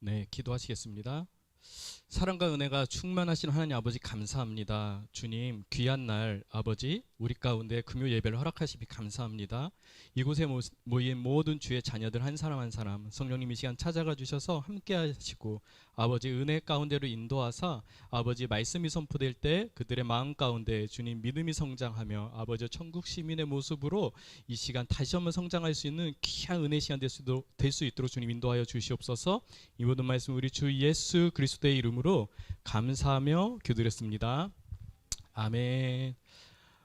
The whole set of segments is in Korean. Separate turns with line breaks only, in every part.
네, 기도하시겠습니다. 사랑과 은혜가 충만하신 하나님 아버지 감사합니다. 주님 귀한 날 아버지 우리 가운데 금요 예배를 허락하시니 감사합니다. 이곳에 모인 모든 주의 자녀들 한 사람 한 사람 성령님 이 시간 찾아가 주셔서 함께 하시고 아버지 은혜 가운데로 인도하사 아버지 말씀이 선포될 때 그들의 마음 가운데 주님 믿음이 성장하며 아버지 천국 시민의 모습으로 이 시간 다시 한번 성장할 수 있는 귀한 은혜 시간 될 수 있도록 주님 인도하여 주시옵소서. 이 모든 말씀 우리 주 예수 그리스도의 이름으로 감사하며 기도드렸습니다. 아멘.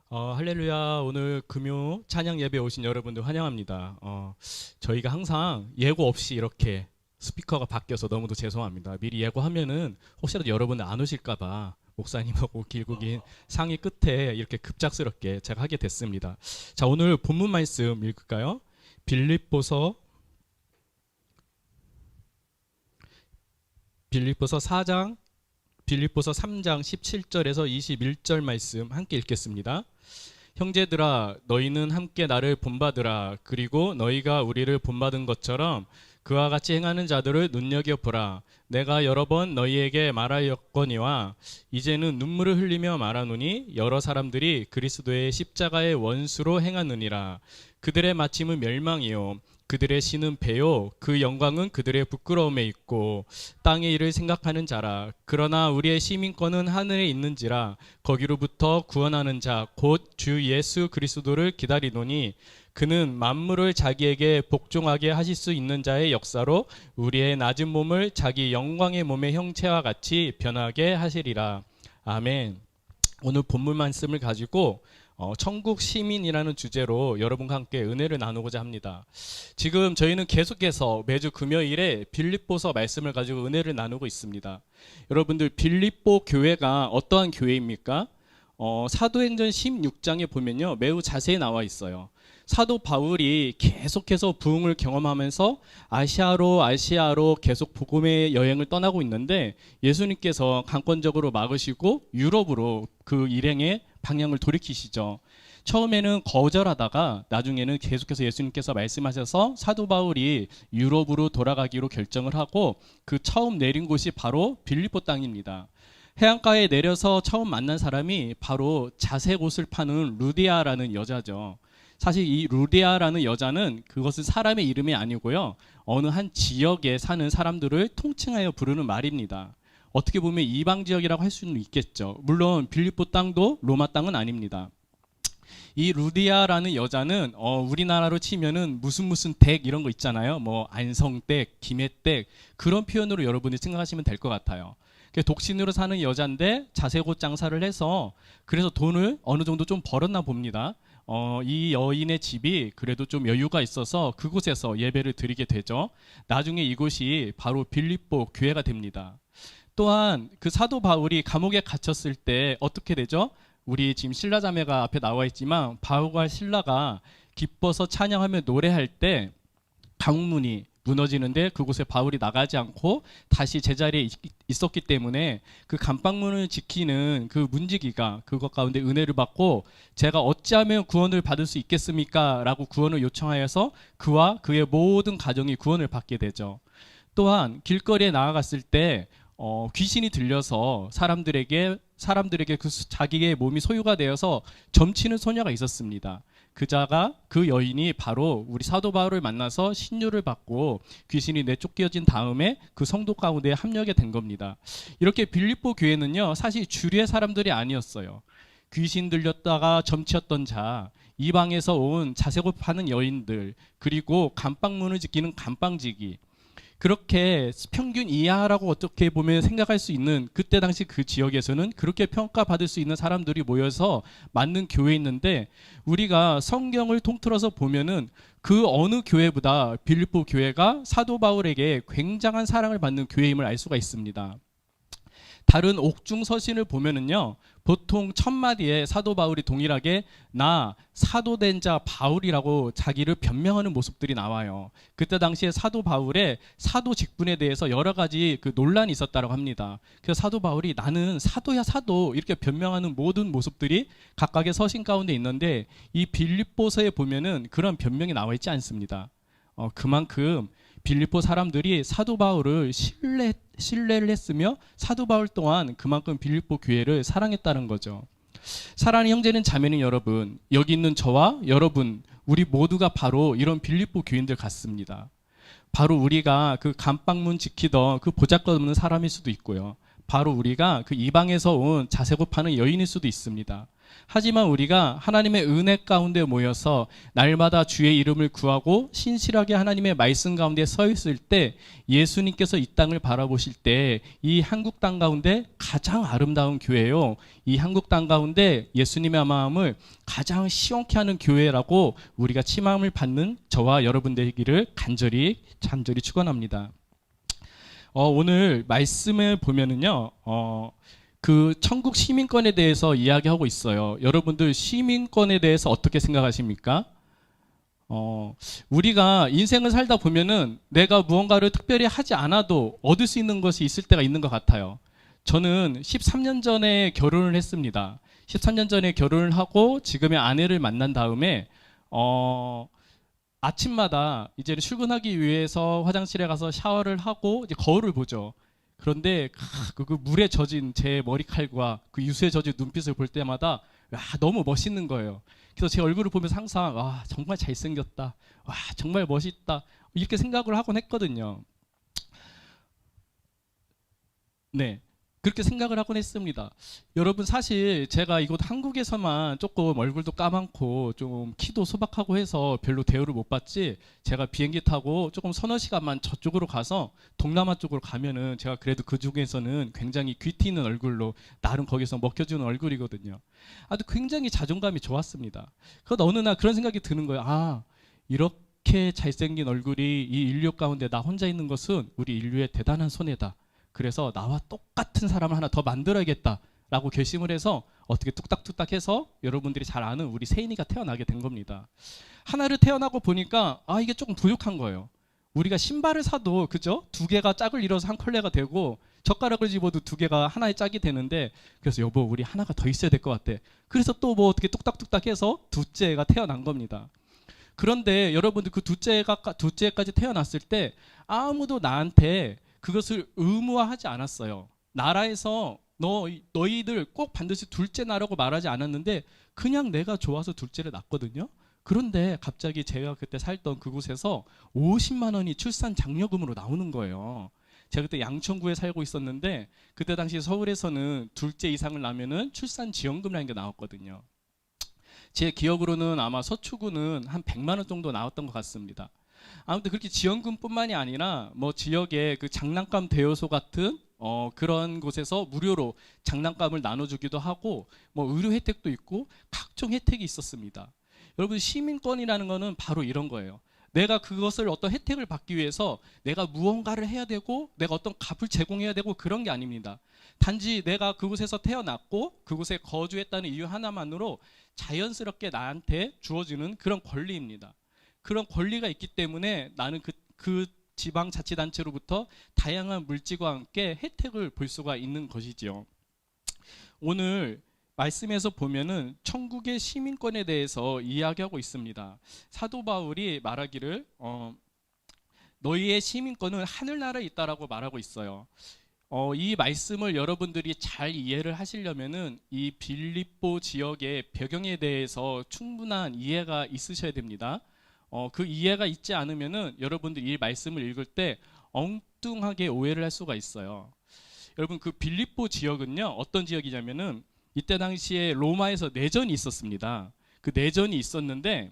할렐루야. 오늘 금요 찬양 예배 오신 여러분들 환영합니다. 저희가 항상 예고 없이 이렇게 스피커가 바뀌어서 너무도 죄송합니다. 미리 예고하면은 혹시라도 여러분들 안 오실까봐 목사님하고 길고 긴 상의 끝에 이렇게 급작스럽게 제가 하게 됐습니다. 자, 오늘 본문 말씀 읽을까요? 빌립보서 3장 17절에서 21절 말씀 함께 읽겠습니다. 형제들아 너희는 함께 나를 본받으라. 그리고 너희가 우리를 본받은 것처럼 그와 같이 행하는 자들을 눈여겨보라. 내가 여러 번 너희에게 말하였거니와 이제는 눈물을 흘리며 말하노니 여러 사람들이 그리스도의 십자가의 원수로 행하느니라. 그들의 마침은 멸망이요 그들의 신은 배요 그 영광은 그들의 부끄러움에 있고 땅의 일을 생각하는 자라. 그러나 우리의 시민권은 하늘에 있는지라 거기로부터 구원하는 자 곧 주 예수 그리스도를 기다리노니 그는 만물을 자기에게 복종하게 하실 수 있는 자의 역사로 우리의 낮은 몸을 자기 영광의 몸의 형체와 같이 변하게 하시리라. 아멘. 오늘 본문 말씀을 가지고 천국 시민이라는 주제로 여러분과 함께 은혜를 나누고자 합니다. 지금 저희는 계속해서 매주 금요일에 빌립보서 말씀을 가지고 은혜를 나누고 있습니다. 여러분들 빌립보 교회가 어떠한 교회입니까? 사도행전 16장에 보면요 매우 자세히 나와 있어요. 사도 바울이 계속해서 부흥을 경험하면서 아시아로 계속 복음의 여행을 떠나고 있는데 예수님께서 강권적으로 막으시고 유럽으로 그 일행의 방향을 돌이키시죠. 처음에는 거절하다가 나중에는 계속해서 예수님께서 말씀하셔서 사도 바울이 유럽으로 돌아가기로 결정을 하고 그 처음 내린 곳이 바로 빌립보 땅입니다. 해안가에 내려서 처음 만난 사람이 바로 자색 옷을 파는 루디아라는 여자죠. 사실 이 루디아라는 여자는 그것은 사람의 이름이 아니고요 어느 한 지역에 사는 사람들을 통칭하여 부르는 말입니다. 어떻게 보면 이방 지역이라고 할 수는 있겠죠. 물론 빌립보 땅도 로마 땅은 아닙니다. 이 루디아라는 여자는 우리나라로 치면은 무슨 댁 이런 거 있잖아요. 뭐 안성댁, 김해댁 그런 표현으로 여러분이 생각하시면 될 것 같아요. 독신으로 사는 여자인데 자색옷 장사를 해서 그래서 돈을 어느 정도 좀 벌었나 봅니다. 이 여인의 집이 그래도 좀 여유가 있어서 그곳에서 예배를 드리게 되죠. 나중에 이곳이 바로 빌립보 교회가 됩니다. 또한 그 사도 바울이 감옥에 갇혔을 때 어떻게 되죠? 우리 지금 신라 자매가 앞에 나와 있지만 바울과 신라가 기뻐서 찬양하며 노래할 때 강문이 무너지는데 그곳에 바울이 나가지 않고 다시 제자리에 있었기 때문에 그 감방문을 지키는 그 문지기가 그것 가운데 은혜를 받고 제가 어찌하면 구원을 받을 수 있겠습니까? 라고 구원을 요청하여서 그와 그의 모든 가정이 구원을 받게 되죠. 또한 길거리에 나아갔을 때 귀신이 들려서 사람들에게 그 자기의 몸이 소유가 되어서 점치는 소녀가 있었습니다. 그 여인이 바로 우리 사도 바울을 만나서 신유를 받고 귀신이 내쫓겨진 다음에 그 성도 가운데 합류하게 된 겁니다. 이렇게 빌립보 교회는요 사실 주류의 사람들이 아니었어요. 귀신 들렸다가 점치었던 자, 이방에서 온 자색옷 파는 여인들, 그리고 감방문을 지키는 감방지기, 그렇게 평균 이하라고 어떻게 보면 생각할 수 있는 그때 당시 그 지역에서는 그렇게 평가받을 수 있는 사람들이 모여서 만든 교회였는데 우리가 성경을 통틀어서 보면은 그 어느 교회보다 빌립보 교회가 사도 바울에게 굉장한 사랑을 받는 교회임을 알 수가 있습니다. 다른 옥중 서신을 보면은요 보통 첫 마디에 사도 바울이 동일하게 나 사도된 자 바울이라고 자기를 변명하는 모습들이 나와요. 그때 당시에 사도 바울의 사도 직분에 대해서 여러 가지 그 논란이 있었다고 합니다. 그래서 사도 바울이 나는 사도야 사도 이렇게 변명하는 모든 모습들이 각각의 서신 가운데 있는데 이 빌립보서에 보면은 그런 변명이 나와 있지 않습니다. 그만큼 빌립보 사람들이 사도 바울을 신뢰를 했으며 사도 바울 또한 그만큼 빌립보 교회를 사랑했다는 거죠. 사랑하는 형제는 자매는 여러분, 여기 있는 저와 여러분, 우리 모두가 바로 이런 빌립보 교인들 같습니다. 바로 우리가 그 감방문 지키던 그 보잘것없는 사람일 수도 있고요. 바로 우리가 그 이방에서 온 자세고 파는 여인일 수도 있습니다. 하지만 우리가 하나님의 은혜 가운데 모여서 날마다 주의 이름을 구하고 신실하게 하나님의 말씀 가운데 서 있을 때 예수님께서 이 땅을 바라보실 때 이 한국 땅 가운데 가장 아름다운 교회요, 이 한국 땅 가운데 예수님의 마음을 가장 시원케 하는 교회라고 우리가 칭함을 받는 저와 여러분 되기를 간절히 축원합니다. 오늘 말씀을 보면은요, 그 천국 시민권에 대해서 이야기하고 있어요. 여러분들 시민권에 대해서 어떻게 생각하십니까? 우리가 인생을 살다 보면은 내가 무언가를 특별히 하지 않아도 얻을 수 있는 것이 있을 때가 있는 것 같아요. 저는 13년 전에 결혼을 했습니다. 13년 전에 결혼을 하고 지금의 아내를 만난 다음에 아침마다 이제 출근하기 위해서 화장실에 가서 샤워를 하고 이제 거울을 보죠. 그런데 그 물에 젖은 제 머리칼과 그 유수에 젖은 눈빛을 볼 때마다 너무 멋있는 거예요. 그래서 제 얼굴을 보면서 항상 정말 잘생겼다, 정말 멋있다, 이렇게 생각을 하곤 했거든요. 네, 그렇게 생각을 하곤 했습니다. 여러분, 사실 제가 이곳 한국에서만 조금 얼굴도 까맣고 좀 키도 소박하고 해서 별로 대우를 못 받지, 제가 비행기 타고 조금 서너 시간만 저쪽으로 가서 동남아 쪽으로 가면은 제가 그래도 그 중에서는 굉장히 귀티 있는 얼굴로 나름 거기서 먹혀주는 얼굴이거든요. 아주 굉장히 자존감이 좋았습니다. 그러다 어느 날 그런 생각이 드는 거예요. 이렇게 잘생긴 얼굴이 이 인류 가운데 나 혼자 있는 것은 우리 인류의 대단한 손해다. 그래서 나와 똑같은 사람을 하나 더 만들어야겠다라고 결심을 해서 어떻게 뚝딱뚝딱 해서 여러분들이 잘 아는 우리 세인이가 태어나게 된 겁니다. 하나를 태어나고 보니까 이게 조금 부족한 거예요. 우리가 신발을 사도 그죠? 두 개가 짝을 이뤄서 한 컬레가 되고 젓가락을 집어도 두 개가 하나의 짝이 되는데, 그래서 여보 우리 하나가 더 있어야 될 것 같아. 그래서 또 뭐 어떻게 뚝딱뚝딱 해서 둘째가 태어난 겁니다. 그런데 여러분들 그 둘째까지 태어났을 때 아무도 나한테 그것을 의무화하지 않았어요. 나라에서 너희들 꼭 반드시 둘째 낳으라고 말하지 않았는데 그냥 내가 좋아서 둘째를 낳았거든요. 그런데 갑자기 제가 그때 살던 그곳에서 50만 원이 출산 장려금으로 나오는 거예요. 제가 그때 양천구에 살고 있었는데 그때 당시 서울에서는 둘째 이상을 낳으면은 출산 지원금이라는 게 나왔거든요. 제 기억으로는 아마 서초구는 한 100만 원 정도 나왔던 것 같습니다. 아무튼 그렇게 지원금뿐만이 아니라 뭐 지역의 그 장난감 대여소 같은 그런 곳에서 무료로 장난감을 나눠주기도 하고 뭐 의료 혜택도 있고 각종 혜택이 있었습니다. 여러분, 시민권이라는 거는 바로 이런 거예요. 내가 그것을 어떤 혜택을 받기 위해서 내가 무언가를 해야 되고 내가 어떤 값을 제공해야 되고 그런 게 아닙니다. 단지 내가 그곳에서 태어났고 그곳에 거주했다는 이유 하나만으로 자연스럽게 나한테 주어지는 그런 권리입니다. 그런 권리가 있기 때문에 나는 그 지방자치단체로부터 다양한 물질과 함께 혜택을 볼 수가 있는 것이지요. 오늘 말씀에서 보면은 천국의 시민권에 대해서 이야기하고 있습니다. 사도 바울이 말하기를 너희의 시민권은 하늘나라에 있다라고 말하고 있어요. 이 말씀을 여러분들이 잘 이해를 하시려면은 이 빌립보 지역의 배경에 대해서 충분한 이해가 있으셔야 됩니다. 그 이해가 있지 않으면은 여러분들이 이 말씀을 읽을 때 엉뚱하게 오해를 할 수가 있어요. 여러분, 그 빌립보 지역은요, 어떤 지역이냐면은 이때 당시에 로마에서 내전이 있었습니다. 그 내전이 있었는데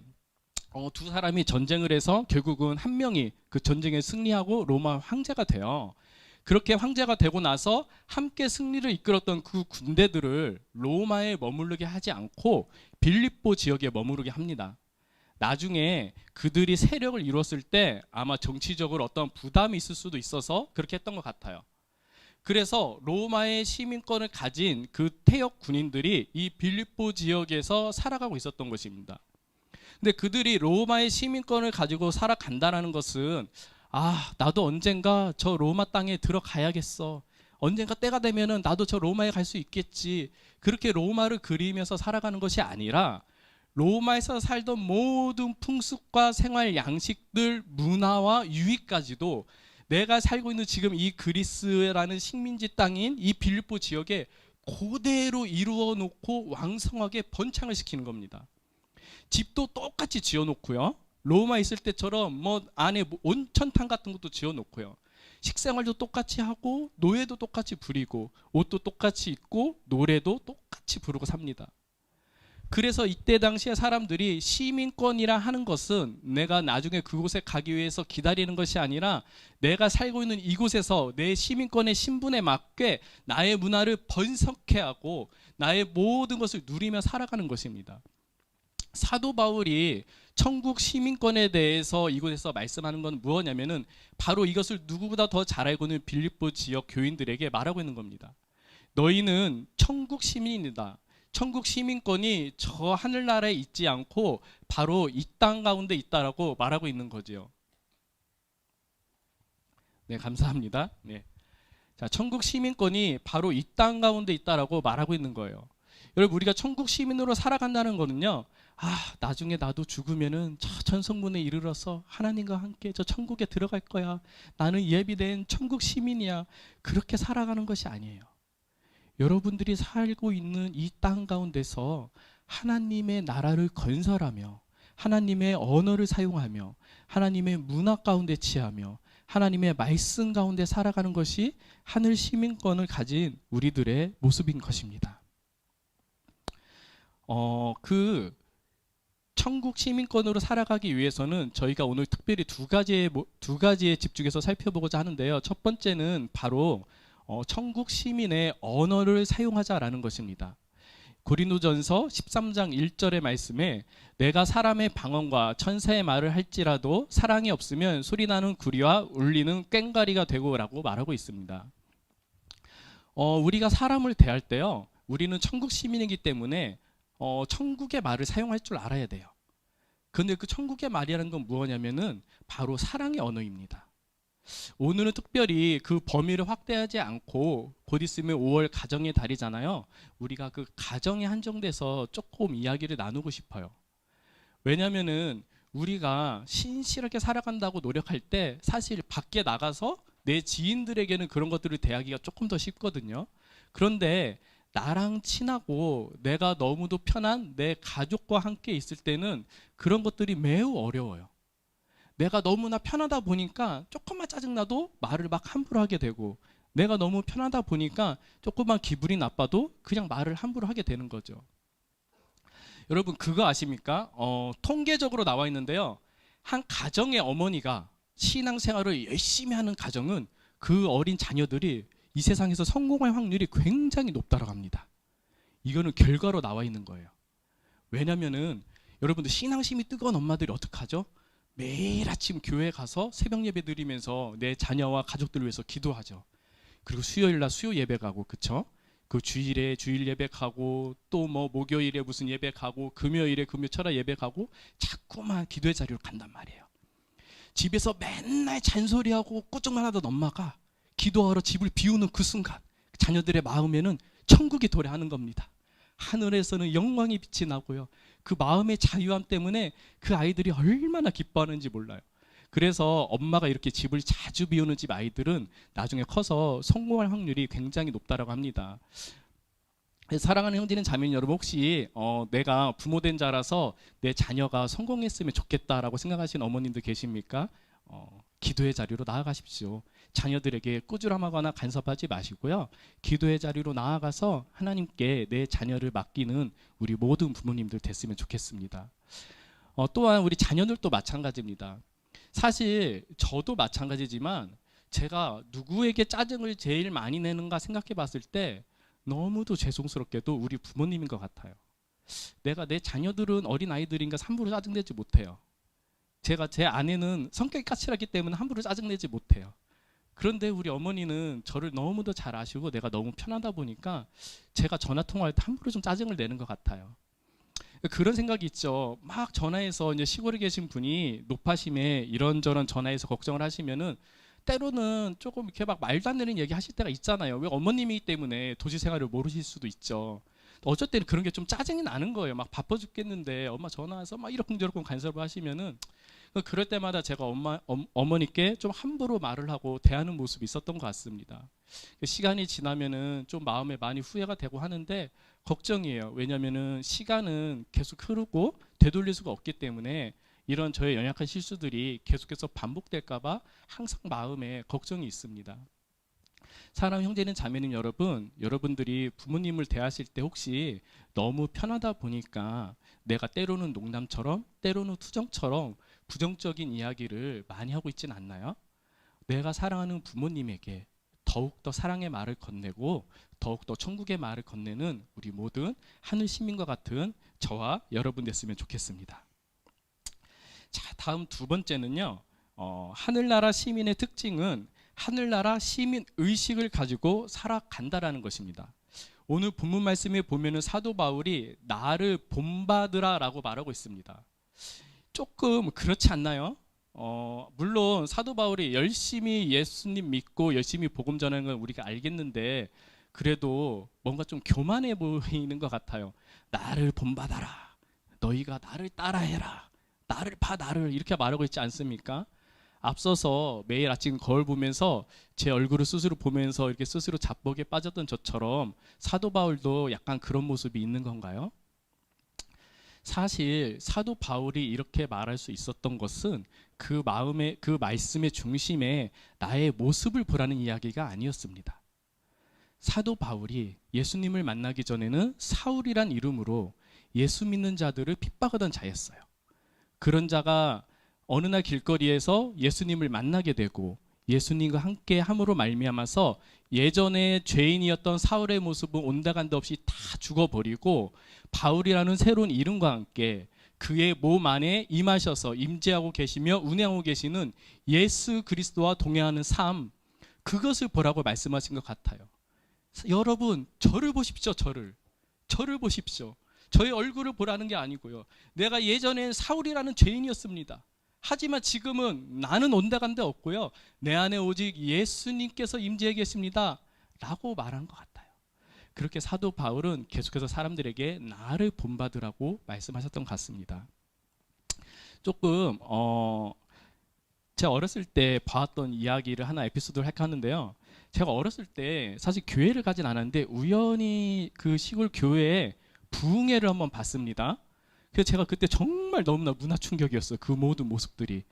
두 사람이 전쟁을 해서 결국은 한 명이 그 전쟁에 승리하고 로마 황제가 돼요. 그렇게 황제가 되고 나서 함께 승리를 이끌었던 그 군대들을 로마에 머무르게 하지 않고 빌립보 지역에 머무르게 합니다. 나중에 그들이 세력을 이뤘을 때 아마 정치적으로 어떤 부담이 있을 수도 있어서 그렇게 했던 것 같아요. 그래서 로마의 시민권을 가진 그 태역 군인들이 이 빌립보 지역에서 살아가고 있었던 것입니다. 근데 그들이 로마의 시민권을 가지고 살아간다는 것은 나도 언젠가 저 로마 땅에 들어가야겠어. 언젠가 때가 되면은 나도 저 로마에 갈 수 있겠지. 그렇게 로마를 그리면서 살아가는 것이 아니라 로마에서 살던 모든 풍습과 생활 양식들, 문화와 유익까지도 내가 살고 있는 지금 이 그리스라는 식민지 땅인 이 빌립보 지역에 그대로 이루어 놓고 왕성하게 번창을 시키는 겁니다. 집도 똑같이 지어 놓고요. 로마 있을 때처럼 뭐 안에 온천탕 같은 것도 지어 놓고요. 식생활도 똑같이 하고 노예도 똑같이 부리고 옷도 똑같이 입고 노래도 똑같이 부르고 삽니다. 그래서 이때 당시에 사람들이 시민권이라 하는 것은 내가 나중에 그곳에 가기 위해서 기다리는 것이 아니라 내가 살고 있는 이곳에서 내 시민권의 신분에 맞게 나의 문화를 번성케 하고 나의 모든 것을 누리며 살아가는 것입니다. 사도 바울이 천국 시민권에 대해서 이곳에서 말씀하는 건 무엇냐면은 바로 이것을 누구보다 더 잘 알고 있는 빌립보 지역 교인들에게 말하고 있는 겁니다. 너희는 천국 시민이다. 천국 시민권이 저 하늘나라에 있지 않고 바로 이 땅 가운데 있다라고 말하고 있는 거죠. 네, 감사합니다. 네. 자, 천국 시민권이 바로 이 땅 가운데 있다라고 말하고 있는 거예요. 여러분, 우리가 천국 시민으로 살아간다는 거는요, 나중에 나도 죽으면은 저 천성문에 이르러서 하나님과 함께 저 천국에 들어갈 거야. 나는 예비된 천국 시민이야. 그렇게 살아가는 것이 아니에요. 여러분들이 살고 있는 이 땅 가운데서 하나님의 나라를 건설하며 하나님의 언어를 사용하며 하나님의 문화 가운데 취하며 하나님의 말씀 가운데 살아가는 것이 하늘 시민권을 가진 우리들의 모습인 것입니다. 그 천국 시민권으로 살아가기 위해서는 저희가 오늘 특별히 두 가지에 집중해서 살펴보고자 하는데요. 첫 번째는 바로 천국 시민의 언어를 사용하자라는 것입니다. 고린도전서 13장 1절의 말씀에 내가 사람의 방언과 천사의 말을 할지라도 사랑이 없으면 소리나는 구리와 울리는 꽹과리가 되고라고 말하고 있습니다. 우리가 사람을 대할 때요, 우리는 천국 시민이기 때문에 천국의 말을 사용할 줄 알아야 돼요. 그런데 그 천국의 말이라는 건 무엇냐면은 바로 사랑의 언어입니다. 오늘은 특별히 그 범위를 확대하지 않고 곧 있으면 5월 가정의 달이잖아요. 우리가 그 가정에 한정돼서 조금 이야기를 나누고 싶어요. 왜냐하면은 우리가 신실하게 살아간다고 노력할 때 사실 밖에 나가서 내 지인들에게는 그런 것들을 대하기가 조금 더 쉽거든요. 그런데 나랑 친하고 내가 너무도 편한 내 가족과 함께 있을 때는 그런 것들이 매우 어려워요. 내가 너무나 편하다 보니까 조금만 짜증나도 말을 막 함부로 하게 되고, 내가 너무 편하다 보니까 조금만 기분이 나빠도 그냥 말을 함부로 하게 되는 거죠. 여러분, 그거 아십니까? 통계적으로 나와 있는데요, 한 가정의 어머니가 신앙생활을 열심히 하는 가정은 그 어린 자녀들이 이 세상에서 성공할 확률이 굉장히 높다고 합니다. 이거는 결과로 나와 있는 거예요. 왜냐면은 여러분들, 신앙심이 뜨거운 엄마들이 어떡하죠? 매일 아침 교회 가서 새벽 예배 드리면서 내 자녀와 가족들을 위해서 기도하죠. 그리고 수요일 날 수요 예배 가고, 그쵸? 그 주일에 주일 예배 가고, 또 뭐 목요일에 무슨 예배 가고, 금요일에 금요 철학 예배 가고, 자꾸만 기도의 자리로 간단 말이에요. 집에서 맨날 잔소리하고 꾸중만 하던 엄마가 기도하러 집을 비우는 그 순간 자녀들의 마음에는 천국이 도래하는 겁니다. 하늘에서는 영광의 빛이 나고요, 그 마음의 자유함 때문에 그 아이들이 얼마나 기뻐하는지 몰라요. 그래서 엄마가 이렇게 집을 자주 비우는 집 아이들은 나중에 커서 성공할 확률이 굉장히 높다고 합니다. 사랑하는 형제는 자매님 여러분, 혹시 내가 부모된 자라서 내 자녀가 성공했으면 좋겠다라고 생각하시는 어머님들 계십니까? 기도의 자리로 나아가십시오. 자녀들에게 꾸지람하거나 간섭하지 마시고요, 기도의 자리로 나아가서 하나님께 내 자녀를 맡기는 우리 모든 부모님들 됐으면 좋겠습니다. 또한 우리 자녀들도 마찬가지입니다. 사실 저도 마찬가지지만 제가 누구에게 짜증을 제일 많이 내는가 생각해 봤을 때 너무도 죄송스럽게도 우리 부모님인 것 같아요. 내가 내 자녀들은 어린아이들인가 함부로 짜증내지 못해요. 제 아내는 성격이 까칠하기 때문에 함부로 짜증내지 못해요. 그런데 우리 어머니는 저를 너무도 잘 아시고 내가 너무 편하다 보니까 제가 전화 통화할 때 함부로 좀 짜증을 내는 것 같아요. 그런 생각이 있죠. 막 전화해서 이제 시골에 계신 분이 노파심에 이런저런 전화해서 걱정을 하시면은 때로는 조금 이렇게 막 말도 안 되는 얘기 하실 때가 있잖아요. 왜? 어머님이기 때문에 도시 생활을 모르실 수도 있죠. 어쩔 때는 그런 게 좀 짜증이 나는 거예요. 막 바빠 죽겠는데 엄마 전화해서 막 이러쿵저러쿵 간섭을 하시면은, 그럴 때마다 제가 어머니께 좀 함부로 말을 하고 대하는 모습이 있었던 것 같습니다. 시간이 지나면은 좀 마음에 많이 후회가 되고 하는데 걱정이에요. 왜냐면은 시간은 계속 흐르고 되돌릴 수가 없기 때문에 이런 저의 연약한 실수들이 계속해서 반복될까봐 항상 마음에 걱정이 있습니다. 사랑 형제는 자매님 여러분, 여러분들이 부모님을 대하실 때 혹시 너무 편하다 보니까 내가 때로는 농담처럼 때로는 투정처럼 부정적인 이야기를 많이 하고 있진 않나요? 내가 사랑하는 부모님에게 더욱더 사랑의 말을 건네고 더욱더 천국의 말을 건네는 우리 모든 하늘 시민과 같은 저와 여러분 됐으면 좋겠습니다. 자, 다음 두 번째는요. 하늘나라 시민의 특징은 하늘나라 시민 의식을 가지고 살아간다라는 것입니다. 오늘 본문 말씀에 보면은 사도 바울이 나를 본받으라라고 말하고 있습니다. 조금 그렇지 않나요? 물론 사도 바울이 열심히 예수님 믿고 열심히 복음 전하는 건 우리가 알겠는데 그래도 뭔가 좀 교만해 보이는 것 같아요. 나를 본받아라. 너희가 나를 따라해라. 나를 봐 나를 이렇게 말하고 있지 않습니까? 앞서서 매일 아침 거울 보면서 제 얼굴을 스스로 보면서 이렇게 스스로 자뻑에 빠졌던 저처럼 사도 바울도 약간 그런 모습이 있는 건가요? 사실 사도 바울이 이렇게 말할 수 있었던 것은 그 마음의 그 말씀의 중심에 나의 모습을 보라는 이야기가 아니었습니다. 사도 바울이 예수님을 만나기 전에는 사울이란 이름으로 예수 믿는 자들을 핍박하던 자였어요. 그런 자가 어느 날 길거리에서 예수님을 만나게 되고 예수님과 함께 함으로 말미암아서 예전에 죄인이었던 사울의 모습은 온데간데 없이 다 죽어버리고 바울이라는 새로운 이름과 함께 그의 몸 안에 임하셔서 임재하고 계시며 운행하고 계시는 예수 그리스도와 동행하는 삶, 그것을 보라고 말씀하신 것 같아요. 여러분, 저를 보십시오. 저를 보십시오. 저의 얼굴을 보라는 게 아니고요. 내가 예전엔 사울이라는 죄인이었습니다. 하지만 지금은 나는 온데간데 없고요. 내 안에 오직 예수님께서 임재해 계십니다. 라고 말한 것 같아요. 그렇게 사도 바울은 계속해서 사람들에게 나를 본받으라고 말씀하셨던 것 같습니다. 조금 제가 어렸을 때 봐왔던 이야기를 하나 에피소드를 할까 하는데요. 제가 어렸을 때 사실 교회를 가진 않았는데 우연히 그 시골 교회에 부흥회를 한번 봤습니다. 그래서 제가 그때 정말 너무나 문화 충격이었어요. 그 모든 모습들이.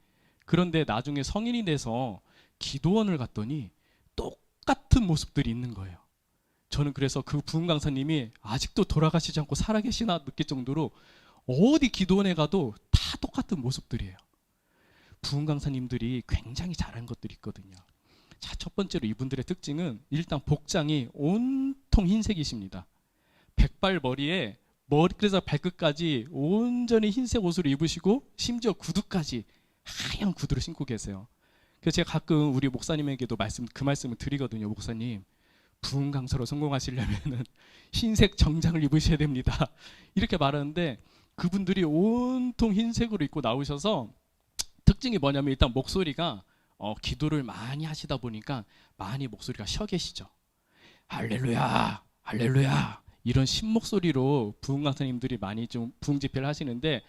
그런데 나중에 성인이 돼서 기도원을 갔더니 똑같은 모습들이 있는 거예요. 저는 그래서 그 부흥 강사님이 아직도 돌아가시지 않고 살아계시나 느낄 정도로 어디 기도원에 가도 다 똑같은 모습들이에요. 부흥 강사님들이 굉장히 잘한 것들이 있거든요. 자, 첫 번째로 이분들의 특징은 일단 복장이 온통 흰색이십니다. 백발 머리에 머리끝에서 발끝까지 온전히 흰색 옷을 입으시고 심지어 구두까지 하얀 구두를 신고 계세요. 그래서 제가 가끔 우리 목사님에게도 그 말씀을 드리거든요. 목사님, 부흥 강사로 성공하시려면 흰색 정장을 입으셔야 됩니다. 이렇게 말하는데 그분들이 온통 흰색으로 입고 나오셔서 특징이 뭐냐면 일단 목소리가 기도를 많이 하시다 보니까 많이 목소리가 셔 계시죠. 할렐루야, 할렐루야. 이런 신목소리로 부흥 강사님들이 많이 좀 부흥 집회를 하시는데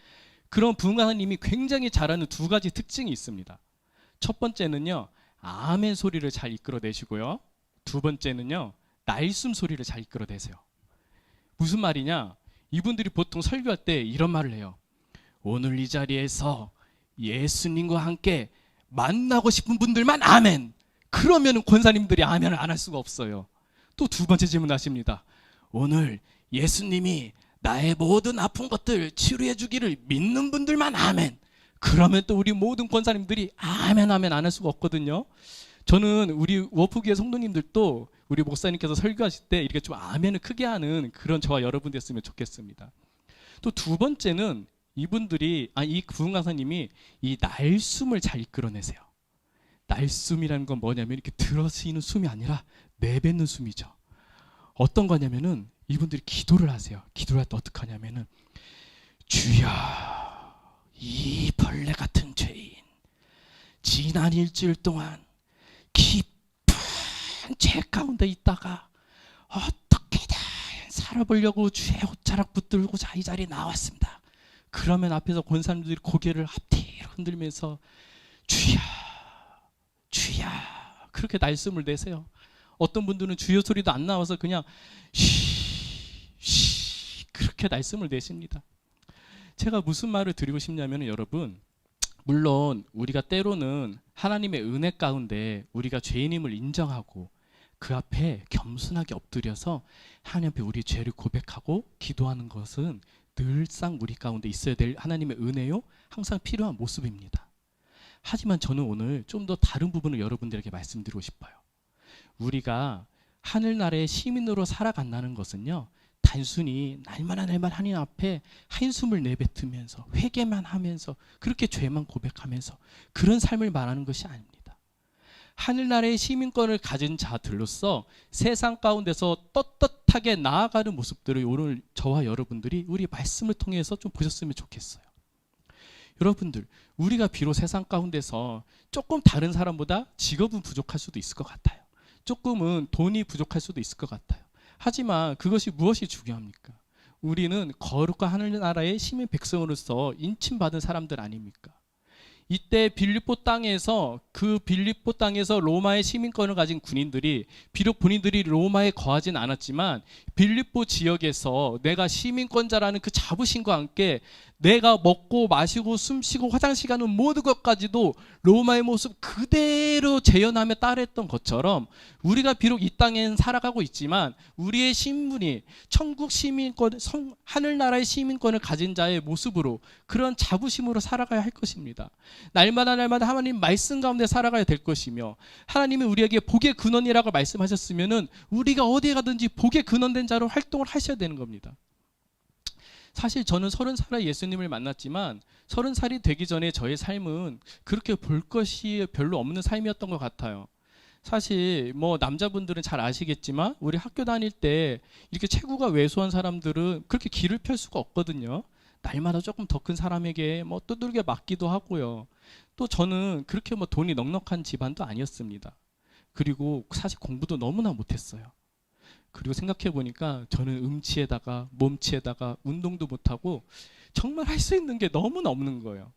그런 부흥 강사님이 굉장히 잘하는 두 가지 특징이 있습니다. 첫 번째는요, 아멘 소리를 잘 이끌어내시고요. 두 번째는요, 날숨 소리를 잘 이끌어내세요. 무슨 말이냐? 이분들이 보통 설교할 때 이런 말을 해요. 오늘 이 자리에서 예수님과 함께 만나고 싶은 분들만 아멘. 그러면 권사님들이 아멘을 안 할 수가 없어요. 또 두 번째 질문하십니다. 오늘 예수님이 나의 모든 아픈 것들 치료해 주기를 믿는 분들만 아멘. 그러면 또 우리 모든 권사님들이 아멘 아멘 안 할 수가 없거든요. 저는 우리 워프기의 성도님들도 우리 목사님께서 설교하실 때 이렇게 좀 아멘을 크게 하는 그런 저와 여러분 됐으면 좋겠습니다. 또 두 번째는 이분들이 이 부흥 강사님이 이 날숨을 잘 이끌어내세요. 날숨이라는 건 뭐냐면 이렇게 들어쓰이는 숨이 아니라 내뱉는 숨이죠. 어떤 거냐면은 이분들이 기도를 하세요. 기도를 할 때 어떻게 하냐면은 주여, 이 벌레 같은 죄인 지난 일주일 동안 깊은 죄 가운데 있다가 어떻게든 살아보려고 주의 옷자락 붙들고 이 자리에 나왔습니다. 그러면 앞에서 권사님들이 고개를 앞뒤로 흔들면서 주야 주야 그렇게 말씀을 내세요. 어떤 분들은 주여 소리도 안 나와서 그냥 쉬 그렇게 말씀을 내십니다. 제가 무슨 말을 드리고 싶냐면 여러분, 물론 우리가 때로는 하나님의 은혜 가운데 우리가 죄인임을 인정하고 그 앞에 겸손하게 엎드려서 하나님 앞에 우리의 죄를 고백하고 기도하는 것은 늘상 우리 가운데 있어야 될 하나님의 은혜요, 항상 필요한 모습입니다. 하지만 저는 오늘 좀 더 다른 부분을 여러분들에게 말씀드리고 싶어요. 우리가 하늘나라의 시민으로 살아간다는 것은요, 단순히 날마다 하나님 앞에 한숨을 내뱉으면서 회개만 하면서 그렇게 죄만 고백하면서 그런 삶을 말하는 것이 아닙니다. 하늘나라의 시민권을 가진 자들로서 세상 가운데서 떳떳하게 나아가는 모습들을 오늘 저와 여러분들이 우리 말씀을 통해서 좀 보셨으면 좋겠어요. 여러분들, 우리가 비록 세상 가운데서 조금 다른 사람보다 직업은 부족할 수도 있을 것 같아요. 조금은 돈이 부족할 수도 있을 것 같아요. 하지만 그것이 무엇이 중요합니까? 우리는 거룩한 하늘나라의 시민 백성으로서 인침받은 사람들 아닙니까? 이때 빌립보 땅에서 로마의 시민권을 가진 군인들이 비록 본인들이 로마에 거하진 않았지만 빌립보 지역에서 내가 시민권자라는 그 자부심과 함께 내가 먹고 마시고 숨쉬고 화장실 가는 모든 것까지도 로마의 모습 그대로 재현하며 따르했던 것처럼 우리가 비록 이 땅에는 살아가고 있지만 우리의 신분이 천국 시민권, 하늘나라의 시민권을 가진 자의 모습으로 그런 자부심으로 살아가야 할 것입니다. 날마다 하나님 말씀 가운데 살아가야 될 것이며 하나님이 우리에게 복의 근원이라고 말씀하셨으면은 우리가 어디에 가든지 복의 근원된 자로 활동을 하셔야 되는 겁니다. 사실 저는 30살에 예수님을 만났지만 30살이 되기 전에 저의 삶은 그렇게 볼 것이 별로 없는 삶이었던 것 같아요. 사실 뭐 남자분들은 잘 아시겠지만 우리 학교 다닐 때 이렇게 체구가 왜소한 사람들은 그렇게 길을 펼 수가 없거든요. 날마다 조금 더 큰 사람에게 뭐 두들겨 맞기도 하고요. 또 저는 그렇게 뭐 돈이 넉넉한 집안도 아니었습니다. 그리고 사실 공부도 너무나 못했어요. 그리고 생각해 보니까 저는 음치에다가 몸치에다가 운동도 못하고 정말 할 수 있는 게 너무나 없는 거예요.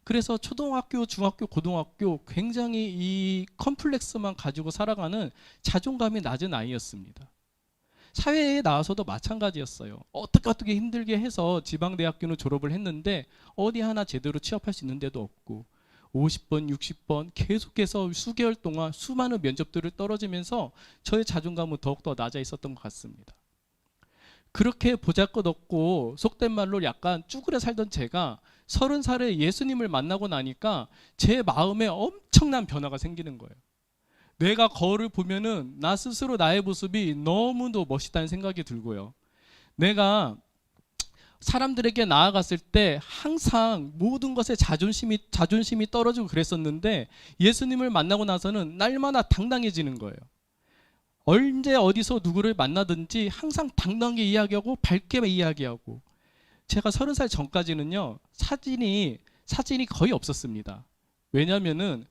그래서 초등학교, 중학교, 고등학교 굉장히 이 컴플렉스만 가지고 살아가는 자존감이 낮은 아이였습니다. 사회에 나와서도 마찬가지였어요. 어떻게 힘들게 해서 지방대학교는 졸업을 했는데 어디 하나 제대로 취업할 수 있는 데도 없고 50번, 60번 계속해서 수개월 동안 수많은 면접들을 떨어지면서 저의 자존감은 더욱더 낮아 있었던 것 같습니다. 그렇게 보잘것없고 속된 말로 약간 쭈그려 살던 제가 30살에 예수님을 만나고 나니까 제 마음에 엄청난 변화가 생기는 거예요. 내가 거울을 보면은 나 스스로 나의 모습이 너무도 멋있다는 생각이 들고요. 내가 사람들에게 나아갔을 때 항상 모든 것에 자존심이 떨어지고 그랬었는데 예수님을 만나고 나서는 날마다 당당해지는 거예요. 언제 어디서 누구를 만나든지 항상 당당하게 이야기하고 밝게 이야기하고 제가 30살 전까지는요 사진이 거의 없었습니다. 왜냐면은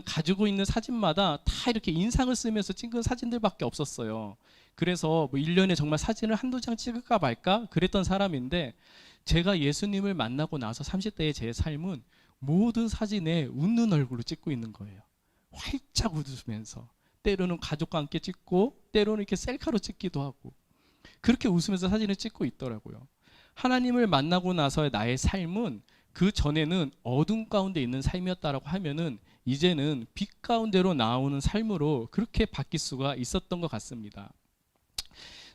가지고 있는 사진마다 다 이렇게 인상을 쓰면서 찍은 사진들밖에 없었어요. 그래서 뭐 1년에 정말 사진을 한두 장 찍을까 말까 그랬던 사람인데 제가 예수님을 만나고 나서 30대의 제 삶은 모든 사진에 웃는 얼굴로 찍고 있는 거예요. 활짝 웃으면서 때로는 가족과 함께 찍고 때로는 이렇게 셀카로 찍기도 하고 그렇게 웃으면서 사진을 찍고 있더라고요. 하나님을 만나고 나서의 나의 삶은 그 전에는 어둠 가운데 있는 삶이었다라고 하면은 이제는 빛 가운데로 나오는 삶으로 그렇게 바뀔 수가 있었던 것 같습니다.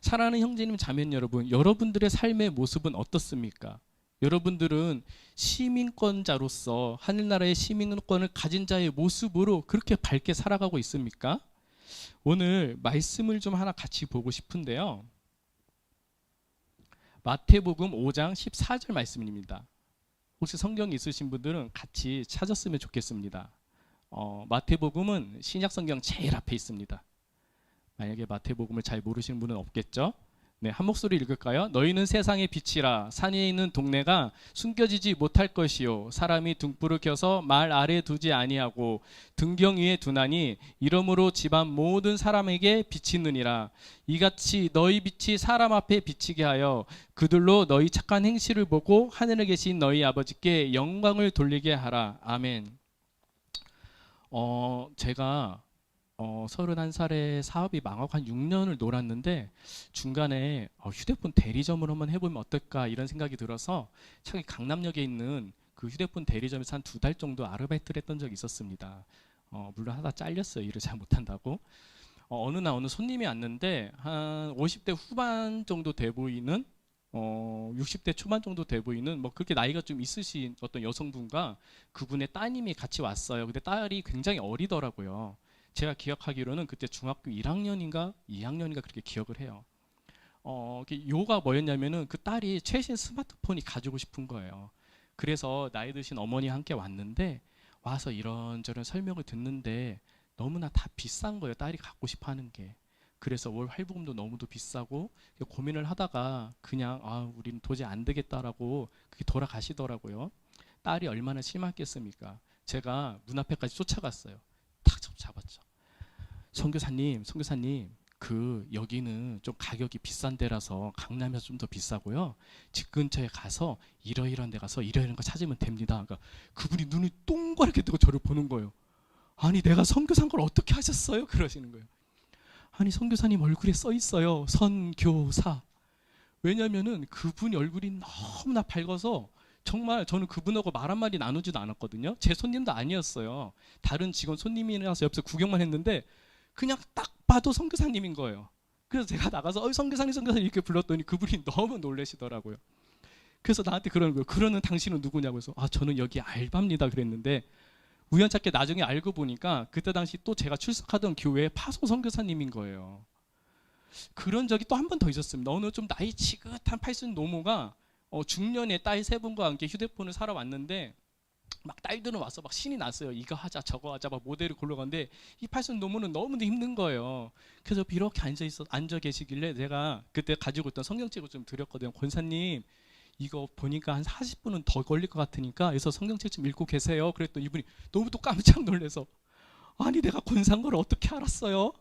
사랑하는 형제님 자매님 여러분, 여러분들의 삶의 모습은 어떻습니까? 여러분들은 시민권자로서 하늘나라의 시민권을 가진 자의 모습으로 그렇게 밝게 살아가고 있습니까? 오늘 말씀을 좀 하나 같이 보고 싶은데요. 마태복음 5장 14절 말씀입니다. 혹시 성경 있으신 분들은 같이 찾았으면 좋겠습니다. 마태복음은 신약성경 제일 앞에 있습니다. 만약에 마태복음을 잘 모르시는 분은 없겠죠? 네, 한 목소리 읽을까요? 너희는 세상의 빛이라. 산에 있는 동네가 숨겨지지 못할 것이요 사람이 등불을 켜서 말 아래에 두지 아니하고 등경 위에 두나니 이러므로 집안 모든 사람에게 비치느니라. 이같이 너희 빛이 사람 앞에 비치게 하여 그들로 너희 착한 행실을 보고 하늘에 계신 너희 아버지께 영광을 돌리게 하라. 아멘. 제가 31살에 사업이 망하고 한 6년을 놀았는데 중간에 휴대폰 대리점을 한번 해보면 어떨까 이런 생각이 들어서 저기 강남역에 있는 그 휴대폰 대리점에서 한 2달 정도 아르바이트를 했던 적이 있었습니다. 물론 하다 잘렸어요. 일을 잘 못한다고. 어느 날 어느 손님이 왔는데 한 50대 후반 정도 돼 보이는 60대 초반 정도 돼 보이는 뭐 그렇게 나이가 좀 있으신 어떤 여성분과 그분의 따님이 같이 왔어요. 근데 딸이 굉장히 어리더라고요. 제가 기억하기로는 그때 중학교 1학년인가 2학년인가 그렇게 기억을 해요. 요가 뭐였냐면은 그 딸이 최신 스마트폰이 가지고 싶은 거예요. 그래서 나이 드신 어머니 함께 왔는데 와서 이런저런 설명을 듣는데 너무나 다 비싼 거예요. 딸이 갖고 싶어 하는 게. 그래서 월 할부금도 너무도 비싸고 고민을 하다가 그냥 우리는 도저히 안 되겠다라고 그게 돌아가시더라고요. 딸이 얼마나 실망했겠습니까? 제가 문 앞에까지 쫓아갔어요. 탁 잡았죠. 선교사님, 그 여기는 좀 가격이 비싼 데라서 강남에서 좀 더 비싸고요. 집 근처에 가서 이러이러한 데 가서 이러이러한 거 찾으면 됩니다. 그러니까 그분이 눈을 동그랗게 뜨고 저를 보는 거예요. 아니 내가 선교사인 걸 어떻게 하셨어요? 그러시는 거예요. 아니 선교사님 얼굴에 써 있어요. 선교사. 왜냐면은 그분이 얼굴이 너무나 밝아서 정말 저는 그분하고 말 한마디 나누지도 않았거든요. 제 손님도 아니었어요. 다른 직원 손님이라서 옆에서 구경만 했는데 그냥 딱 봐도 선교사님인 거예요. 그래서 제가 나가서 선교사님 이렇게 불렀더니 그분이 너무 놀라시더라고요. 그래서 나한테 그러는 거예요. 그러는 당신은 누구냐고 해서 저는 여기 알바입니다 그랬는데 우연찮게 나중에 알고 보니까 그때 당시 또 제가 출석하던 교회의 파송 선교사님인 거예요. 그런 적이 또 한 번 더 있었습니다. 어느 좀 나이 지긋한 80 노모가 중년의 딸 3분과 함께 휴대폰을 사러 왔는데 막 딸들은 와서 막 신이 났어요. 이거 하자 저거 하자 막 모델을 골라가는데 이 80 노모는 너무 힘든 거예요. 그래서 이렇게 앉아 계시길래 제가 그때 가지고 있던 성경책을 좀 드렸거든요. 권사님 이거 보니까 한 40분은 더 걸릴 것 같으니까 그래서 성경책 좀 읽고 계세요. 그랬더니 이분이 너무 또 깜짝 놀라서 아니 내가 권사인 걸 어떻게 알았어요?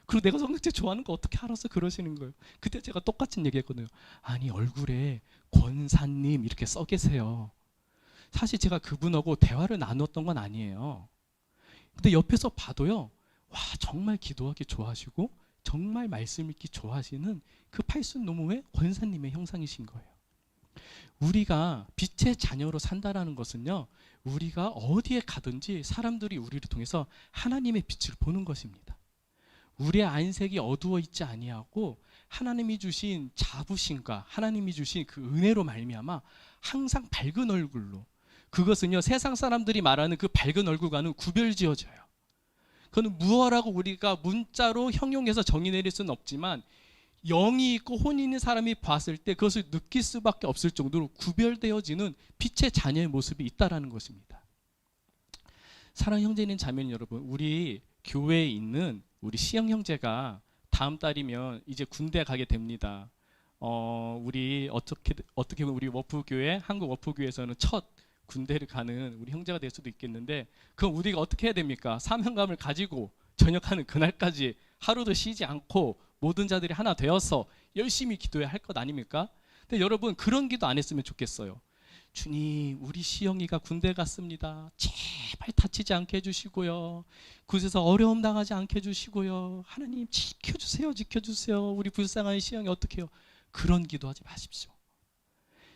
그리고 내가 성경책 좋아하는 거 어떻게 알았어? 그러시는 거예요. 그때 제가 똑같은 얘기 했거든요. 아니 얼굴에 권사님 이렇게 써 계세요. 사실 제가 그분하고 대화를 나눴던 건 아니에요. 근데 옆에서 봐도요. 와 정말 기도하기 좋아하시고 정말 말씀 읽기 좋아하시는 그 80 노모의 권사님의 형상이신 거예요. 우리가 빛의 자녀로 산다라는 것은요. 우리가 어디에 가든지 사람들이 우리를 통해서 하나님의 빛을 보는 것입니다. 우리의 안색이 어두워 있지 아니하고 하나님이 주신 자부심과 하나님이 주신 그 은혜로 말미암아 항상 밝은 얼굴로 그것은요 세상 사람들이 말하는 그 밝은 얼굴과는 구별지어져요. 그건 무엇라고 우리가 문자로 형용해서 정의 내릴 수는 없지만 영이 있고 혼이 있는 사람이 봤을 때 그것을 느낄 수밖에 없을 정도로 구별되어지는 빛의 자녀의 모습이 있다라는 것입니다. 사랑하는 형제님 자매님 여러분, 우리 교회에 있는 우리 시영 형제가 다음 달이면 이제 군대 가게 됩니다. 우리 어떻게 보면 우리 워프교회 한국 워프교회에서는 첫 군대를 가는 우리 형제가 될 수도 있겠는데 그럼 우리가 어떻게 해야 됩니까? 사명감을 가지고 전역하는 그날까지 하루도 쉬지 않고 모든 자들이 하나 되어서 열심히 기도해야 할 것 아닙니까? 근데 여러분 그런 기도 안 했으면 좋겠어요. 주님 우리 시영이가 군대 갔습니다. 제발 다치지 않게 해주시고요. 그곳에서 어려움 당하지 않게 해주시고요. 하나님 지켜주세요. 우리 불쌍한 시영이 어떻게 해요? 그런 기도하지 마십시오.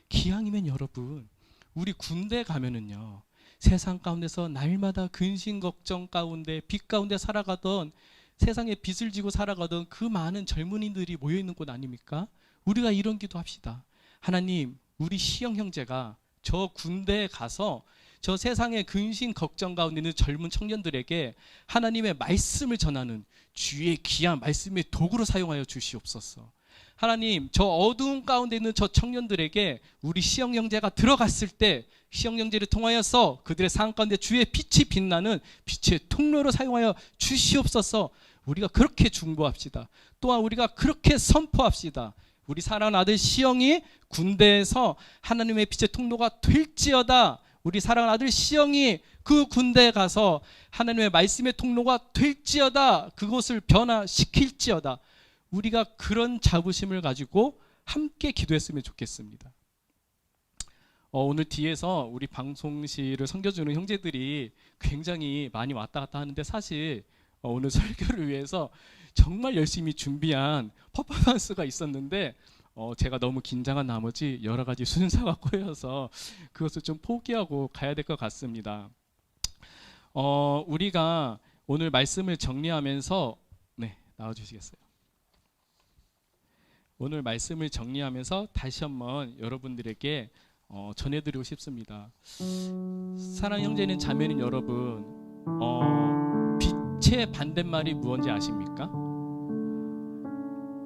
기왕이면 여러분 우리 군대 가면은요 세상 가운데서 날마다 근심 걱정 가운데 빛 가운데 살아가던 세상에 빚을 지고 살아가던 그 많은 젊은이들이 모여있는 곳 아닙니까? 우리가 이런 기도 합시다. 하나님 우리 시영 형제가 저 군대에 가서 저 세상의 근심 걱정 가운데 있는 젊은 청년들에게 하나님의 말씀을 전하는 주의 귀한 말씀의 도구로 사용하여 주시옵소서. 하나님 저 어두운 가운데 있는 저 청년들에게 우리 시영 형제가 들어갔을 때 시영 형제를 통하여서 그들의 삶 가운데 주의 빛이 빛나는 빛의 통로로 사용하여 주시옵소서. 우리가 그렇게 중보합시다. 또한 우리가 그렇게 선포합시다. 우리 사랑하는 아들 시영이 군대에서 하나님의 빛의 통로가 될지어다. 우리 사랑하는 아들 시영이 그 군대에 가서 하나님의 말씀의 통로가 될지어다. 그것을 변화시킬지어다. 우리가 그런 자부심을 가지고 함께 기도했으면 좋겠습니다. 오늘 뒤에서 우리 방송실을 섬겨주는 형제들이 굉장히 많이 왔다 갔다 하는데, 사실 오늘 설교를 위해서 정말 열심히 준비한 퍼포먼스가 있었는데 제가 너무 긴장한 나머지 여러 가지 순서가 꼬여서 그것을 좀 포기하고 가야 될 것 같습니다. 우리가 오늘 말씀을 정리하면서 나와주시겠어요? 오늘 말씀을 정리하면서 다시 한번 여러분들에게 전해드리고 싶습니다. 사랑하는 형제는 자매는 여러분, 빛의 반대말이 무엇인지 아십니까?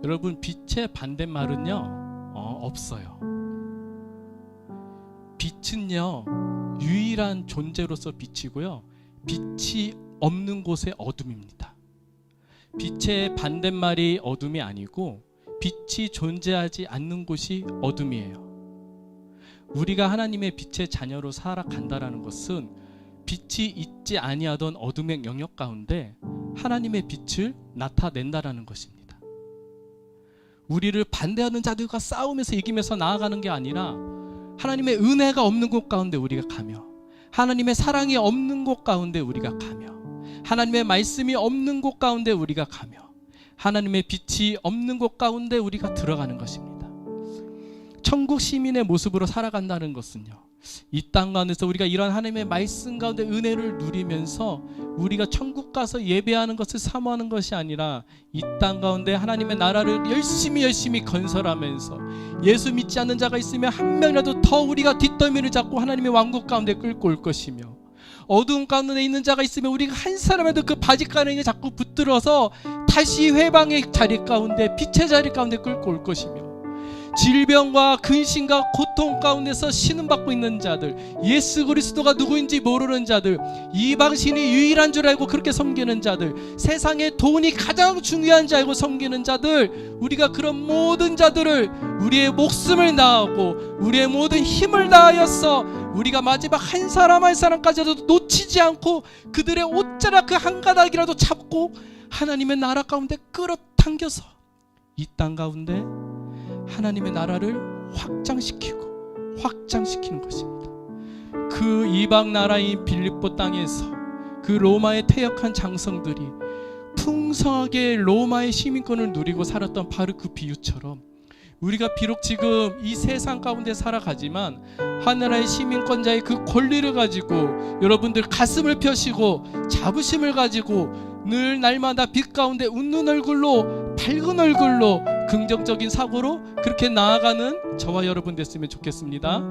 여러분, 빛의 반대말은요 없어요. 빛은요 유일한 존재로서 빛이고요, 빛이 없는 곳의 어둠입니다. 빛의 반대말이 어둠이 아니고 빛이 존재하지 않는 곳이 어둠이에요. 우리가 하나님의 빛의 자녀로 살아간다라는 것은 빛이 있지 아니하던 어둠의 영역 가운데 하나님의 빛을 나타낸다라는 것입니다. 우리를 반대하는 자들과 싸우면서 이기면서 나아가는 게 아니라 하나님의 은혜가 없는 곳 가운데 우리가 가며, 하나님의 사랑이 없는 곳 가운데 우리가 가며, 하나님의 말씀이 없는 곳 가운데 우리가 가며, 하나님의 빛이 없는 곳 가운데 우리가 들어가는 것입니다. 천국 시민의 모습으로 살아간다는 것은요, 이 땅 가운데서 우리가 이런 하나님의 말씀 가운데 은혜를 누리면서 우리가 천국 가서 예배하는 것을 사모하는 것이 아니라 이 땅 가운데 하나님의 나라를 열심히 건설하면서 예수 믿지 않는 자가 있으면 한 명이라도 더 우리가 뒷덜미를 잡고 하나님의 왕국 가운데 끌고 올 것이며, 어두운 가운데 있는 자가 있으면 우리가 한 사람이라도 그 바짓가랑이에 자꾸 붙들어서 다시 회방의 자리 가운데, 빛의 자리 가운데 끌고 올 것이며, 질병과 근심과 고통 가운데서 신음받고 있는 자들, 예수 그리스도가 누구인지 모르는 자들, 이방신이 유일한 줄 알고 그렇게 섬기는 자들, 세상에 돈이 가장 중요한 줄 알고 섬기는 자들, 우리가 그런 모든 자들을 우리의 목숨을 다하고 우리의 모든 힘을 다하여서 우리가 마지막 한 사람 한 사람까지도 놓치지 않고 그들의 옷자락 그 한 가닥이라도 잡고 하나님의 나라 가운데 끌어당겨서 이 땅 가운데 하나님의 나라를 확장시키는 것입니다. 그 이방 나라인 빌립보 땅에서 그 로마의 퇴역한 장성들이 풍성하게 로마의 시민권을 누리고 살았던 바로 그 비유처럼, 우리가 비록 지금 이 세상 가운데 살아가지만 하나라의 시민권자의 그 권리를 가지고 여러분들 가슴을 펴시고 자부심을 가지고 늘 날마다 빛 가운데 웃는 얼굴로, 밝은 얼굴로, 긍정적인 사고로 그렇게 나아가는 저와 여러분 됐으면 좋겠습니다.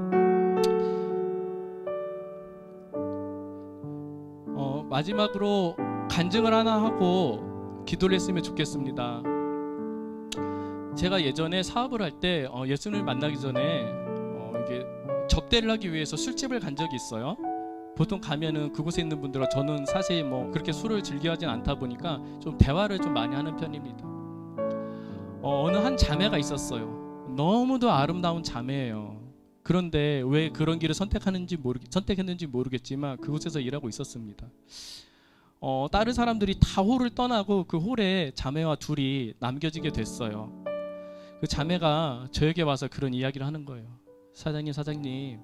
마지막으로 간증을 하나 하고 기도를 했으면 좋겠습니다. 제가 예전에 사업을 할 때 예수님을 만나기 전에 이게 접대를 하기 위해서 술집을 간 적이 있어요. 보통 가면은 그곳에 있는 분들은, 저는 사실 그렇게 술을 즐겨하진 않다 보니까 좀 대화를 좀 많이 하는 편입니다. 어느 한 자매가 있었어요. 너무도 아름다운 자매예요. 그런데 왜 그런 길을 선택했는지 모르겠지만 그곳에서 일하고 있었습니다. 다른 사람들이 다 홀을 떠나고 그 홀에 자매와 둘이 남겨지게 됐어요. 그 자매가 저에게 와서 그런 이야기를 하는 거예요. 사장님,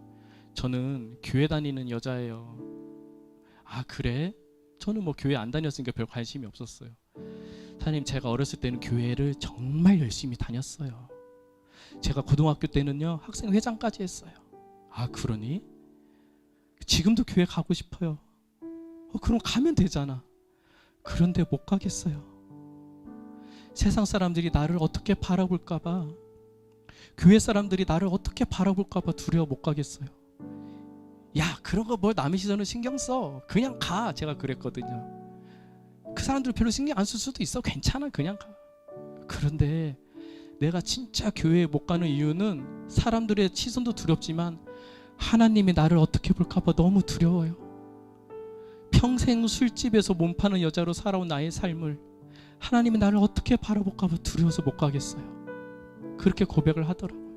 저는 교회 다니는 여자예요. 아, 그래? 저는 교회 안 다녔으니까 별 관심이 없었어요. 사장님, 제가 어렸을 때는 교회를 정말 열심히 다녔어요. 제가 고등학교 때는요 학생회장까지 했어요. 아, 그러니? 지금도 교회 가고 싶어요. 그럼 가면 되잖아. 그런데 못 가겠어요. 세상 사람들이 나를 어떻게 바라볼까봐, 교회 사람들이 나를 어떻게 바라볼까봐 두려워 못 가겠어요. 야, 그런 거 뭘 남의 시선을 신경 써. 그냥 가. 제가 그랬거든요. 그 사람들 별로 신경 안 쓸 수도 있어. 괜찮아. 그냥 가. 그런데 내가 진짜 교회에 못 가는 이유는 사람들의 시선도 두렵지만 하나님이 나를 어떻게 볼까봐 너무 두려워요. 평생 술집에서 몸 파는 여자로 살아온 나의 삶을 하나님이 나를 어떻게 바라볼까봐 두려워서 못 가겠어요. 그렇게 고백을 하더라고요.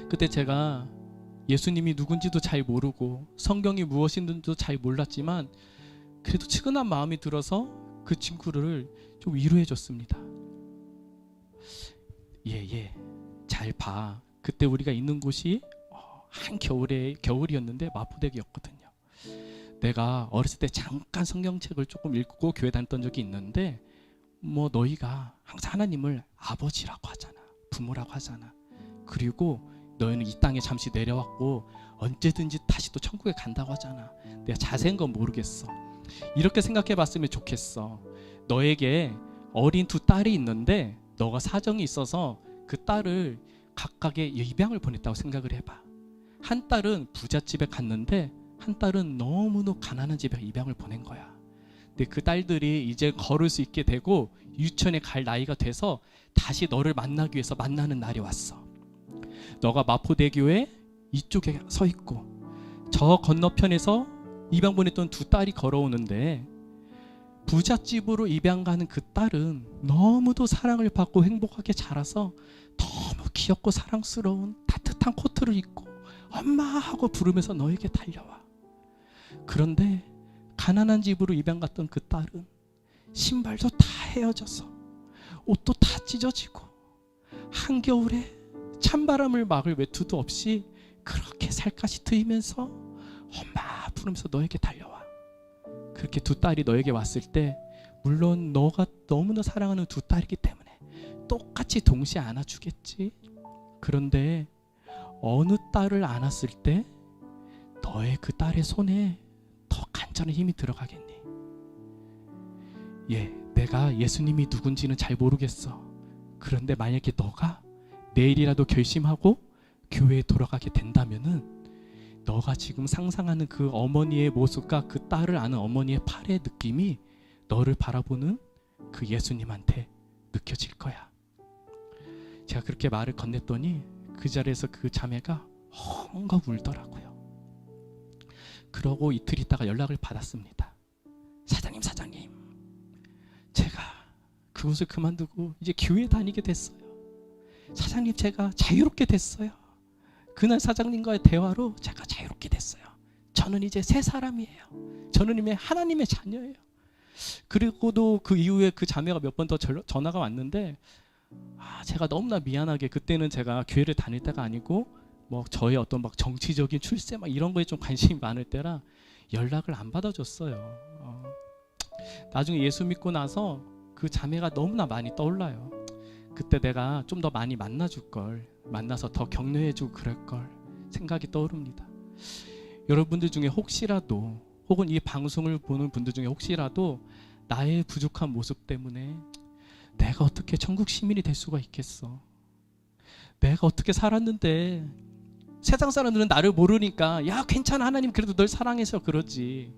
그때 제가 예수님이 누군지도 잘 모르고 성경이 무엇인지도 잘 몰랐지만 그래도 측은한 마음이 들어서 그 친구를 좀 위로해 줬습니다. 잘 봐. 그때 우리가 있는 곳이 겨울이었는데 마포대교였거든요. 내가 어렸을 때 잠깐 성경책을 조금 읽고 교회 다녔던 적이 있는데 너희가 항상 하나님을 아버지라고 하잖아. 부모라고 하잖아. 그리고 너희는 이 땅에 잠시 내려왔고 언제든지 다시 또 천국에 간다고 하잖아. 내가 자세한 건 모르겠어. 이렇게 생각해 봤으면 좋겠어. 너에게 어린 두 딸이 있는데 너가 사정이 있어서 그 딸을 각각의 입양을 보냈다고 생각을 해봐. 한 딸은 부잣집에 갔는데 한 딸은 너무너무 가난한 집에 입양을 보낸 거야. 근데 그 딸들이 이제 걸을 수 있게 되고 유치원에 갈 나이가 돼서 다시 너를 만나기 위해서 만나는 날이 왔어. 너가 마포대교에 이쪽에 서 있고 저 건너편에서 입양 보냈던 두 딸이 걸어오는데 부잣집으로 입양 가는 그 딸은 너무도 사랑을 받고 행복하게 자라서 너무 귀엽고 사랑스러운 따뜻한 코트를 입고 엄마 하고 부르면서 너에게 달려와. 그런데 가난한 집으로 입양 갔던 그 딸은 신발도 다 헤어져서 옷도 다 찢어지고 한겨울에 찬바람을 막을 외투도 없이 그렇게 살갗이 트이면서 엄마 부르면서 너에게 달려와. 그렇게 두 딸이 너에게 왔을 때 물론 너가 너무나 사랑하는 두 딸이기 때문에 똑같이 동시에 안아주겠지. 그런데 어느 딸을 안았을 때 너의 그 딸의 손에 더 간절한 힘이 들어가겠니? 내가 예수님이 누군지는 잘 모르겠어. 그런데 만약에 너가 내일이라도 결심하고 교회에 돌아가게 된다면은 너가 지금 상상하는 그 어머니의 모습과 그 딸을 아는 어머니의 팔의 느낌이 너를 바라보는 그 예수님한테 느껴질 거야. 제가 그렇게 말을 건넸더니 그 자리에서 그 자매가 헝거 울더라고요. 그러고 이틀 있다가 연락을 받았습니다. 사장님 제가 그곳을 그만두고 이제 교회 다니게 됐어요. 사장님 제가 자유롭게 됐어요. 그날 사장님과의 대화로 제가 자유롭게 됐어요. 저는 이제 새 사람이에요. 저는 이미 하나님의 자녀예요. 그리고도 그 이후에 그 자매가 몇 번 더 전화가 왔는데 제가 너무나 미안하게 그때는 제가 교회를 다닐 때가 아니고 저의 어떤 정치적인 출세 이런 거에 좀 관심이 많을 때라 연락을 안 받아줬어요. 나중에 예수 믿고 나서 그 자매가 너무나 많이 떠올라요. 그때 내가 좀 더 많이 만나줄 걸, 만나서 더 격려해주고 그럴 걸 생각이 떠오릅니다. 여러분들 중에 혹시라도 혹은 이 방송을 보는 분들 중에 혹시라도 나의 부족한 모습 때문에 내가 어떻게 천국 시민이 될 수가 있겠어? 내가 어떻게 살았는데 세상 사람들은 나를 모르니까 야 괜찮아 하나님 그래도 널 사랑해서 그러지.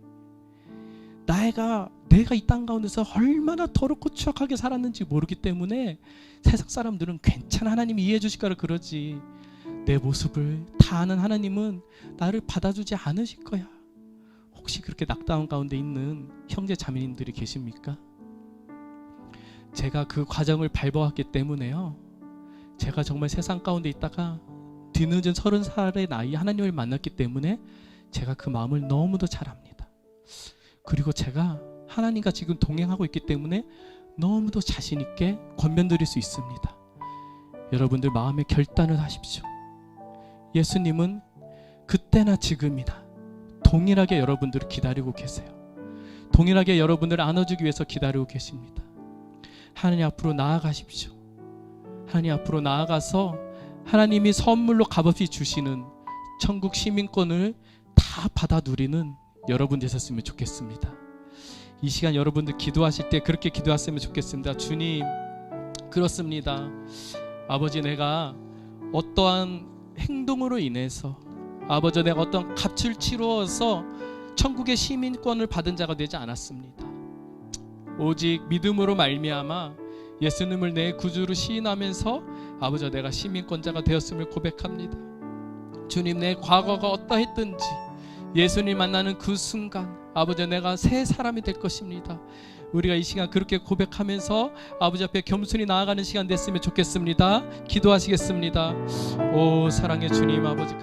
내가 이 땅 가운데서 얼마나 더럽고 추악하게 살았는지 모르기 때문에 세상 사람들은 괜찮아 하나님이 이해해 주실 거라 그러지. 내 모습을 다 아는 하나님은 나를 받아주지 않으실 거야. 혹시 그렇게 낙담 가운데 있는 형제 자매님들이 계십니까? 제가 그 과정을 밟아왔기 때문에요. 제가 정말 세상 가운데 있다가 뒤늦은 30살의 나이에 하나님을 만났기 때문에 제가 그 마음을 너무도 잘 압니다. 그리고 제가 하나님과 지금 동행하고 있기 때문에 너무도 자신 있게 권면드릴 수 있습니다. 여러분들 마음에 결단을 하십시오. 예수님은 그때나 지금이나 동일하게 여러분들을 기다리고 계세요. 동일하게 여러분들을 안아주기 위해서 기다리고 계십니다. 하나님 앞으로 나아가십시오. 하나님 앞으로 나아가서 하나님이 선물로 값없이 주시는 천국 시민권을 다 받아 누리는 여러분 되셨으면 좋겠습니다. 이 시간 여러분들 기도하실 때 그렇게 기도하셨으면 좋겠습니다. 주님, 그렇습니다. 아버지, 내가 어떠한 행동으로 인해서 아버지 내가 어떤 값을 치루어서 천국의 시민권을 받은 자가 되지 않았습니다. 오직 믿음으로 말미암아 예수님을 내 구주로 시인하면서 아버지 내가 시민권자가 되었음을 고백합니다. 주님, 내 과거가 어떠했든지 예수님 만나는 그 순간 아버지 내가 새 사람이 될 것입니다. 우리가 이 시간 그렇게 고백하면서 아버지 앞에 겸손히 나아가는 시간 됐으면 좋겠습니다. 기도하시겠습니다. 오 사랑의 주님 아버지